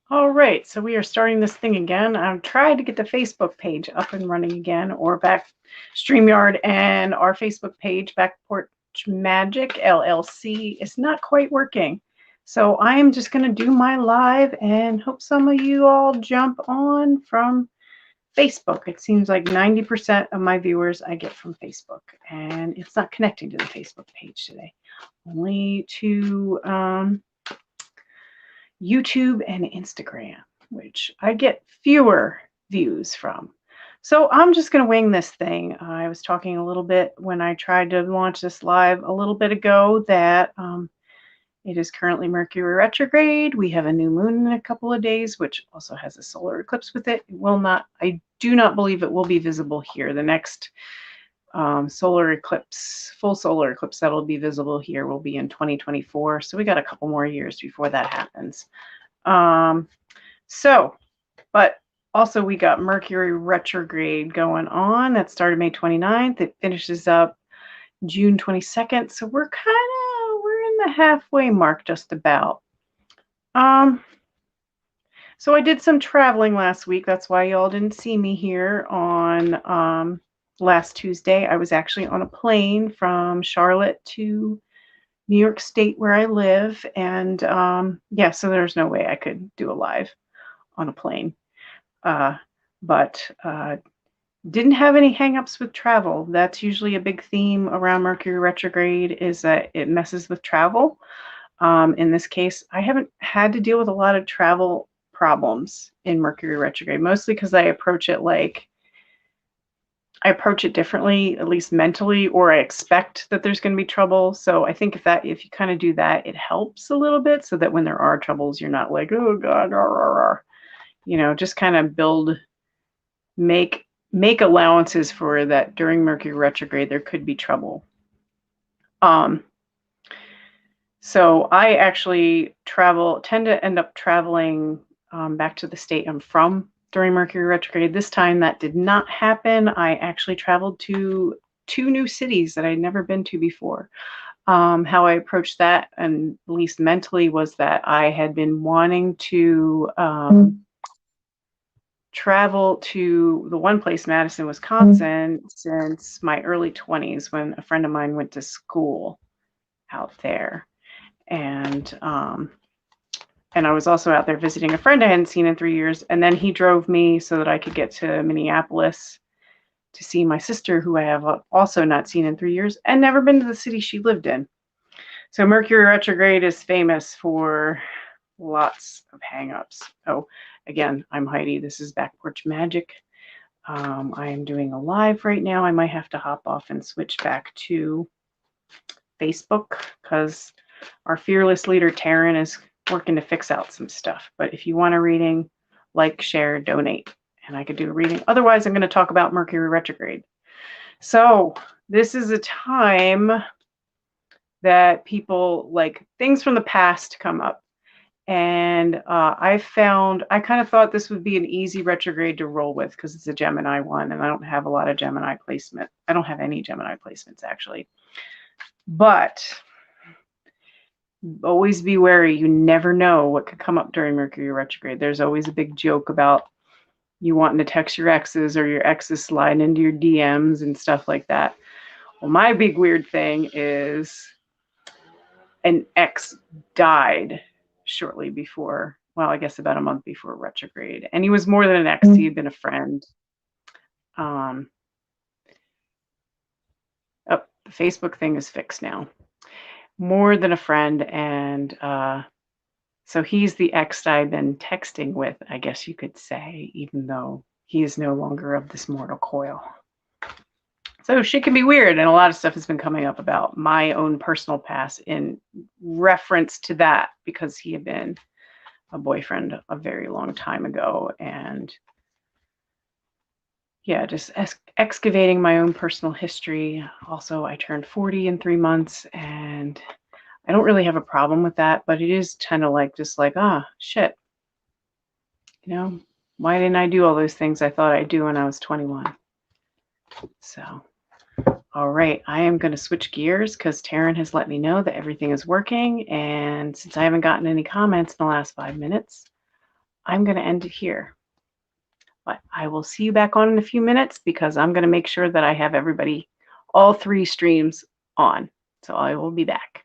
All right, so we are starting this thing again. I'm trying to get the Facebook page up and running again, or back StreamYard and our Facebook page, Backporch Magic LLC, is not quite working. So I am just going to do my live and hope some of you all jump on from Facebook. It seems like 90% of my viewers I get from Facebook, and it's not connecting to the Facebook page today. Only to YouTube and Instagram, which I get fewer views from. So I'm just going to wing this thing. I was talking a little bit when I tried to launch this live a little bit ago that it is currently Mercury retrograde. We have a new moon in a couple of days, which also has a solar eclipse with it. It will not, I do not believe it will be visible here. The next solar eclipse, full solar eclipse that'll be visible here will be in 2024. So we got a couple more years before that happens. But also we got Mercury retrograde going on. That started May 29th. It finishes up June 22nd. So we're in the halfway mark just about. So I did some traveling last week. That's why y'all didn't see me here on last Tuesday. I was actually on a plane from Charlotte to New York State where I live. And yeah, so there's no way I could do a live on a plane. But didn't have any hangups with travel. That's usually a big theme around Mercury retrograde, is that it messes with travel. In this case, I haven't had to deal with a lot of travel problems in Mercury retrograde, mostly because I approach it differently, at least mentally, or I expect that there's going to be trouble. So I think if you kind of do that, it helps a little bit, so that when there are troubles, you're not like, oh God, rah, rah, rah. You know, just kind of make allowances for that during Mercury retrograde there could be trouble. So I actually tend to end up traveling back to the state I'm from during Mercury retrograde. This time that did not happen. I actually traveled to 2 new cities that I'd never been to before. How I approached that, and at least mentally, was that I had been wanting to travel to the one place, Madison, Wisconsin, since my early 20s, when a friend of mine went to school out there. And I was also out there visiting a friend I hadn't seen in 3 years. And then he drove me so that I could get to Minneapolis to see my sister, who I have also not seen in 3 years and never been to the city she lived in. So Mercury retrograde is famous for lots of hangups. Oh, again, I'm Heidi. This is Backporch Magic. I am doing a live right now. I might have to hop off and switch back to Facebook because our fearless leader, Taryn, is working to fix out some stuff. But if you want a reading, like, share, donate, and I could do a reading. Otherwise, I'm going to talk about Mercury retrograde. So this is a time that people, like, things from the past come up. And I kind of thought this would be an easy retrograde to roll with because it's a Gemini one, and I don't have a lot of Gemini placement. I don't have any Gemini placements, actually. But always be wary. You never know what could come up during Mercury retrograde. There's always a big joke about you wanting to text your exes, or your exes sliding into your DMs and stuff like that. Well, my big weird thing is an ex died shortly before, well, I guess about a month before retrograde. And he was more than an ex. He had been a friend. Oh, the Facebook thing is fixed now. More than a friend. And so he's the ex I've been texting with, I guess you could say, even though he is no longer of this mortal coil. So shit can be weird, and a lot of stuff has been coming up about my own personal past in reference to that, because he had been a boyfriend a very long time ago. And yeah, just excavating my own personal history. Also, I turned 40 in 3 months, and I don't really have a problem with that, but it is kind of like, just like, shit. You know, why didn't I do all those things I thought I'd do when I was 21? So, all right, I am going to switch gears because Taryn has let me know that everything is working. And since I haven't gotten any comments in the last 5 minutes, I'm going to end it here. But I will see you back on in a few minutes because I'm going to make sure that I have everybody, all 3 streams on. So I will be back.